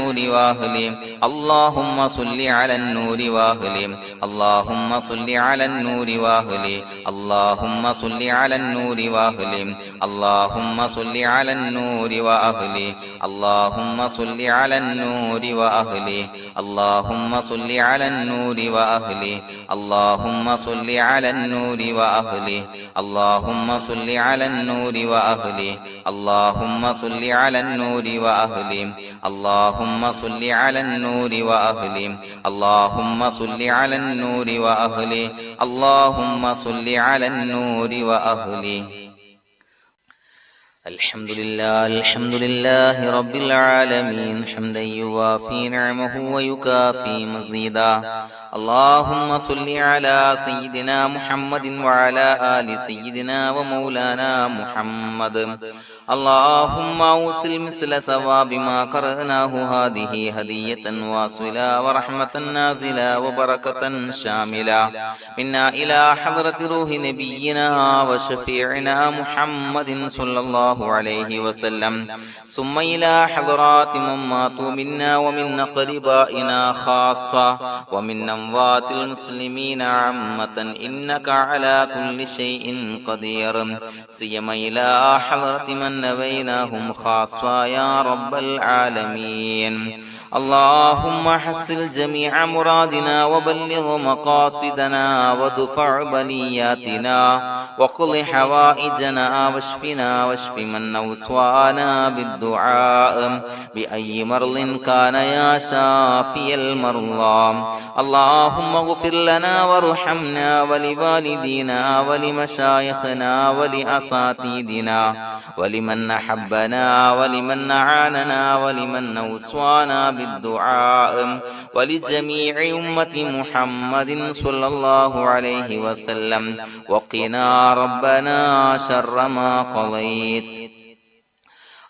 النور وأهله اللهم صل على النور وأهله اللهم صل على النور وأهله اللهم صل على النور وأهله اللهم صل على النور وأهله اللهم صل على النور وأهله اللهم صل على النور وأهله اللهم صل على النور وأهله اللهم صل على النور وأهله اللهم صل على النور وأهله اللهم صل على النور وأهله اللهم صل على النور وأهله اللهم صل على النور وأهله الحمد لله رب العالمين حمدا يوافي نعمه ويكافي مزيدا اللهم صل على سيدنا محمد وعلى آل سيدنا ومولانا محمد اللهم أوصل مثل ثواب ما قرأناه هذه هدية واصلة ورحمة نازلة وبركة شاملة منا إلى حضرة روح نبينا وشفيعنا محمد صلى الله عليه وسلم ثم إلى حضرات من ماتوا منا ومن أقربائنا خاصة ومن أموات المسلمين عامة إنك على كل شيء قدير سيما إلى حضرة من نبيناهم خاصة يا رب العالمين اللهم حصل جميع مرادنا وبلغ مقاصدنا ودفع بلياتنا وقض حوائجنا واشفنا واشف من أوصانا بالدعاء بأي مرض كان يا شافي المرضى اللهم اغفر لنا وارحمنا ولوالدينا ولمشايخنا ولأساتذتنا ولمن أحبنا ولمن أعاننا ولمن أوصانا بالدعاء ولجميع أمة محمد صلى الله عليه وسلم وقنا ربنا شر ما قضيت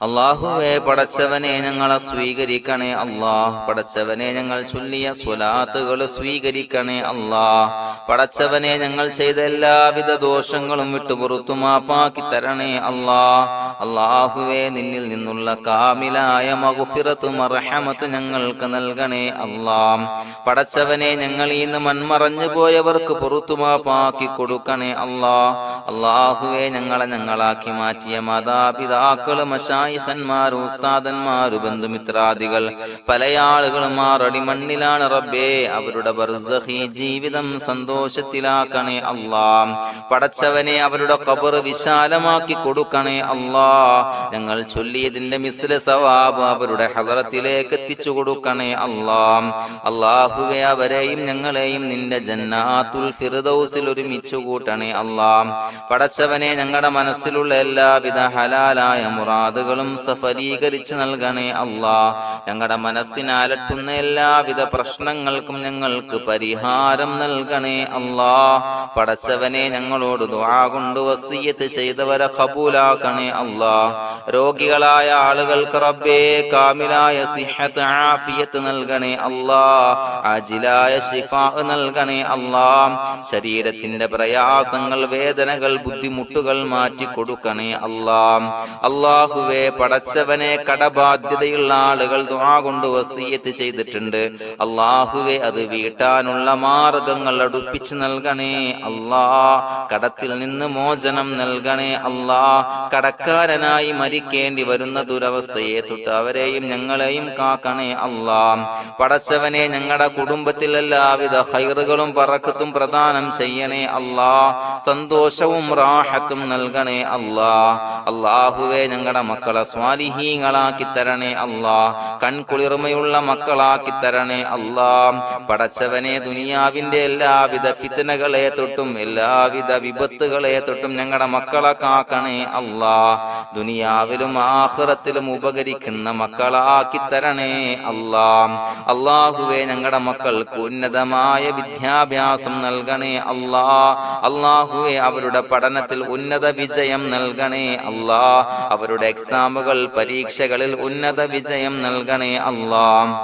അല്ലാഹുവേ പടച്ചവനെ ഞങ്ങളെ സ്വീകരിക്കണേ അല്ലാഹ് പടച്ചവനെ ഞങ്ങൾ ചൊല്ലിയ സ്വലാത്തുകൾ സ്വീകരിക്കണേ അല്ലാഹ് പടച്ചവനെ ഞങ്ങൾ ചെയ്ത എല്ലാവിധ ദോഷങ്ങളും വിട്ടുപുറത്തു മാപ്പാക്കി തരണേ അല്ലാഹ് അല്ലാഹുവേ നിന്നിൽ നിന്നുള്ള കാമിലായ മഗ്ഫിറത്തും റഹ്മത്തും ഞങ്ങൾക്ക് നൽകണേ അല്ലാഹ് പടച്ചവനെ ഞങ്ങൾ ഇന്ന് മൺമറഞ്ഞു പോയവർക്ക് പുറത്തു മാപ്പാക്കി കൊടുക്കണേ അല്ലാഹ് അല്ലാഹുവേ ഞങ്ങളാക്കി മാറ്റിയ മാതാപിതാക്കളും ഖന്മാർ ഉസ്താദന്മാർ ബന്ധുമിത്രാദികൾ പല ആളുകളും ആറടി മണ്ണിലാണ് റബ്ബേ അവരുടെ ബർസഖി ജീവിതം സന്തോഷത്തിലാക്കണേ അല്ലാഹ് പടച്ചവനെ അവരുടെ ഖബർ വിശാലമാക്കി കൊടുക്കണേ അല്ലാഹ് ഞങ്ങൾ ചൊല്ലിയതിന്റെ മിസ്ല സവാബ് അവരുടെ ഹദറത്തിലേക്ക് എത്തിച്ചു കൊടുക്കണേ അല്ലാഹ് അല്ലാഹുവേ അവരെയും ഞങ്ങളെയും നിന്റെ ജന്നാത്തുൽ ഫിർദൗസിൽ ഒരുമിച്ചു കൂട്ടണേ അല്ലാഹ് പടച്ചവനെ ഞങ്ങളുടെ മനസ്സിലുള്ള എല്ലാവിധ ഹലാലായ മുറാദുകളും സഫലീകരിച്ച് നൽകണേ അല്ലാഹ് ഞങ്ങളുടെ മനസ്സിനെ അലട്ടുന്ന എല്ലാവിധ പ്രശ്നങ്ങൾക്കും ഞങ്ങൾക്ക് പരിഹാരം നൽകണേ അല്ലാഹ് പടച്ചവനെ ഞങ്ങളോട് ദുആ കൊണ്ട് വസിയ്യത്ത് ചെയ്തവരെ ഖബൂലാക്കണേ അല്ലാഹ് രോഗികളായ ആളുകൾക്ക് റബ്ബേ കാമിലായ സിഹത്ത് ആഫിയത്ത് നൽകണേ അല്ലാഹ് ആജിലായ ശിഫാ നൽകണേ അല്ലാഹ് ശരീരത്തിന്റെ പ്രയാസങ്ങൾ വേദനകൾ ബുദ്ധിമുട്ടുകൾ മാറ്റി കൊടുക്കണേ അല്ലാഹ് അല്ലാഹുവേ പടച്ചവനെ കടബാധ്യതയുള്ള ആളുകൾ ദുആ കൊണ്ട് വസിയ്യത്ത് ചെയ്തിട്ടുണ്ട് അല്ലാഹുവേ അത് വീട്ടാനുള്ള മാർഗങ്ങൾ അടുപ്പിച്ച് നൽകണേ അല്ലാഹ് കടത്തിൽ നിന്ന് മോചനം നൽകണേ അല്ലാഹ് കടക്കാരനായി മരിക്കേണ്ടി വരുന്ന ദുരവസ്ഥയെ തൊട്ട് അവരെയും ഞങ്ങളെയും കാക്കണേ അല്ലാഹ് പടച്ചവനെ ഞങ്ങളുടെ കുടുംബത്തിൽ എല്ലാവിധ ഖൈറുകളും ബറക്കത്തും പ്രദാനം ചെയ്യണേ അല്ലാഹ് സന്തോഷവും റാഹത്തും നൽകണേ അല്ലാഹ് അല്ലാഹുവേ ഞങ്ങളുടെ മക്കളെ സ്വാലിഹീങ്ങളാക്കി തരണേ അല്ലാഹ് കൺകുളിർമയുള്ള മക്കളാക്കി തരണേ അല്ലാഹ് പടച്ചവനെ ദുനിയാവിന്റെ എല്ലാവിധ ഫിത്നകളെ തൊട്ടും എല്ലാവിധ വിപത്തുകളെ തൊട്ടും ഞങ്ങളുടെ മക്കളെ കാക്കണേ അല്ലാഹ് ദുനിയാവിലും ആഖിറത്തിലും ഉപകരിക്കുന്ന മക്കളാക്കി തരണേ അല്ലാഹ് അല്ലാഹുവേ ഞങ്ങളുടെ മക്കൾക്ക് ഉന്നതമായ വിദ്യാഭ്യാസം നൽകണേ അല്ലാഹ് അല്ലാഹുവേ അവരുടെ പഠനത്തിൽ ഉന്നത വിജയം നൽകണേ അല്ലാഹ് അവരുടെ എക്സാമുകൾ പരീക്ഷകളിൽ ഉന്നത വിജയം നൽകണേ അല്ലാഹ്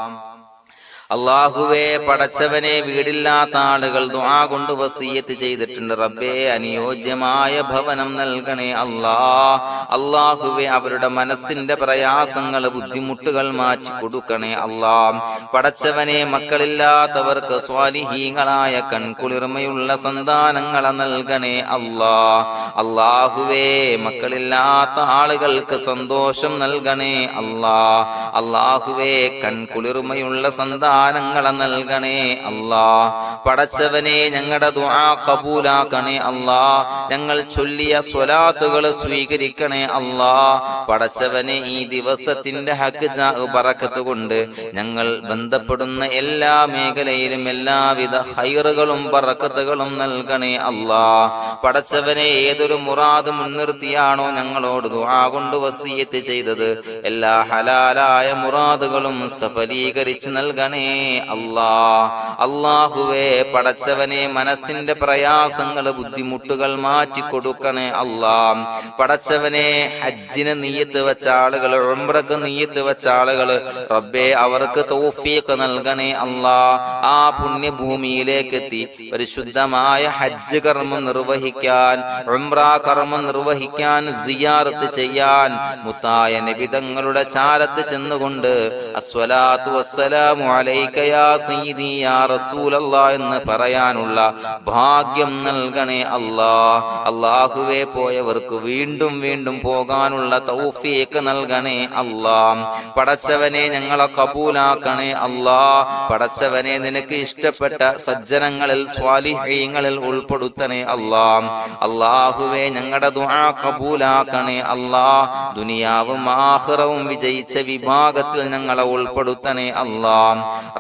അല്ലാഹുവേ, പടച്ചവനെ, വീടില്ലാത്ത ആളുകൾ ദുആ കൊണ്ട് വസിയ്യത്ത് ചെയ്തിട്ടുണ്ട്. റബ്ബേ, അനുയോജ്യമായ ഭവനം നൽകണേ അല്ലാ. അല്ലാഹുവേ, അവരുടെ മനസ്സിന്റെ പ്രയാസങ്ങൾ, ബുദ്ധിമുട്ടുകൾ മാറ്റി കൊടുക്കണേ അല്ലാ. പടച്ചവനെ, മക്കളില്ലാത്തവർക്ക് സ്വാലിഹീങ്ങളായ കൺകുളിർമയുള്ള സന്താനങ്ങളെ നൽകണേ അല്ലാ. അല്ലാഹുവേ, മക്കളില്ലാത്ത ആളുകൾക്ക് സന്തോഷം നൽകണേ അല്ലാ. അല്ലാഹുവേ, കൺകുളിർമയുള്ള സന്താനങ്ങളെ നൽകണേ അല്ലാ. പടച്ചവനെ, ഞങ്ങളുടെ ദുആ ഖബൂലാക്കണേ അല്ലാ. ഞങ്ങൾ ചൊല്ലിയ സ്വലാത്തുകൾ സ്വീകരിക്കണേ അല്ലാ. പടച്ചവനെ, ഈ ദിവസത്തിന്റെ ഹക്ക് ബറക്കത്ത് കൊണ്ട് ഞങ്ങൾ ബന്ധപ്പെടുന്ന എല്ലാ മേഖലയിലും എല്ലാവിധ ഖൈറുകളും ബറക്കത്തുകളും നൽകണേ അല്ലാ. പടച്ചവനെ, ഏതൊരു മുറാദ് മുൻനിർത്തിയാണോ ഞങ്ങളോട് ദുആ കൊണ്ട് വസിയ്യത്ത് ചെയ്തത്, എല്ലാ ഹലാലായ മുറാദുകളും സഫലീകരിച്ച് നൽകണേ അല്ലാ. അല്ലാഹുവേ, പടച്ചവനെ, മനസ്സിന്റെ പ്രയാസങ്ങൾ, ബുദ്ധിമുട്ടുകൾ മാറ്റി കൊടുക്കണേ അല്ലാ. പടച്ചവനെ, ഹജ്ജിന് നിയ്യത്ത് വെച്ച ആളുകൾ, ഉംറക്ക് നിയ്യത്ത് വെച്ച ആളുകൾ, റബ്ബേ, അവർക്ക് തൗഫീഖ് നൽകണേ അല്ലാ. ആ പുണ്യഭൂമിയിലേക്ക് എത്തി പരിശുദ്ധമായ ഹജ്ജ് കർമ്മം നിർവഹിക്കാൻ, ഉംറ കർമ്മം നിർവഹിക്കാൻ, സിയാറത്ത് ചെയ്യാൻ, മുത്തായ നബി തങ്ങളുടെ ചാരത്ത് ചെന്നുകൊണ്ട് അസ്സലാത്തു വസ്സലാമു അലൈക യാ സയ്യിദി യാ റസൂലല്ലാഹ് എന്ന് പറയാനുള്ള ഭാഗ്യം നൽകണേ അല്ലാ. അല്ലാഹുവേ, പോയവർക്ക് വീണ്ടും വീണ്ടും പോകാനുള്ള തൗഫീഖ് നൽകണേ അല്ലാ. പടച്ചവനെ, ഞങ്ങളെ കബൂലാക്കണേ അല്ലാ. പടച്ചവനെ, നിനക്ക് ഇഷ്ടപ്പെട്ട സജ്ജനങ്ങളിൽ, സ്വാലിഹീങ്ങളിൽ ഉൾപ്പെടുത്തണേ അല്ലാ. അല്ലാഹുവേ, ഞങ്ങളുടെ ദുആ കബൂലാക്കണേ അല്ലാ. ദുനിയാവും ആഖിറവും വിജയിച്ച വിഭാഗത്തിൽ ഞങ്ങളെ ഉൾപ്പെടുത്തണേ അല്ലാ.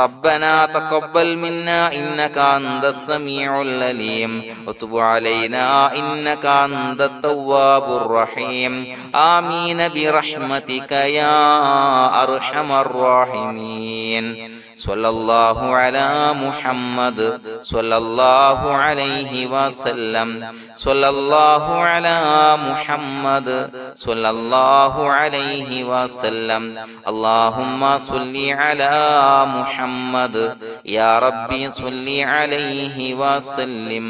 റബ്ബനാ തഖബ്ബൽ മിന്നാ ഇന്നക അൻതസ് സമീഉൽ അലീം വതുബ് അലൈനാ ഇന്നക അൻതത് തവ്വാബുർ റഹീം. ആമീൻ ബിറഹ്മതിക യാ അർഹമർ റഹീമീൻ. സ്വല്ലല്ലാഹു അലാ മുഹമ്മദ് സ്വല്ലല്ലാഹു അലൈഹി വസല്ലം. സ്വല്ലല്ലാഹു അലാ മുഹമ്മദ് സ്വല്ലല്ലാഹു അലൈഹി വസല്ലം. അല്ലാഹുമ്മ സ്വല്ലി അലാ മുഹമ്മദ് യാ റബ്ബി സ്വല്ലി അലൈഹി വസല്ലം.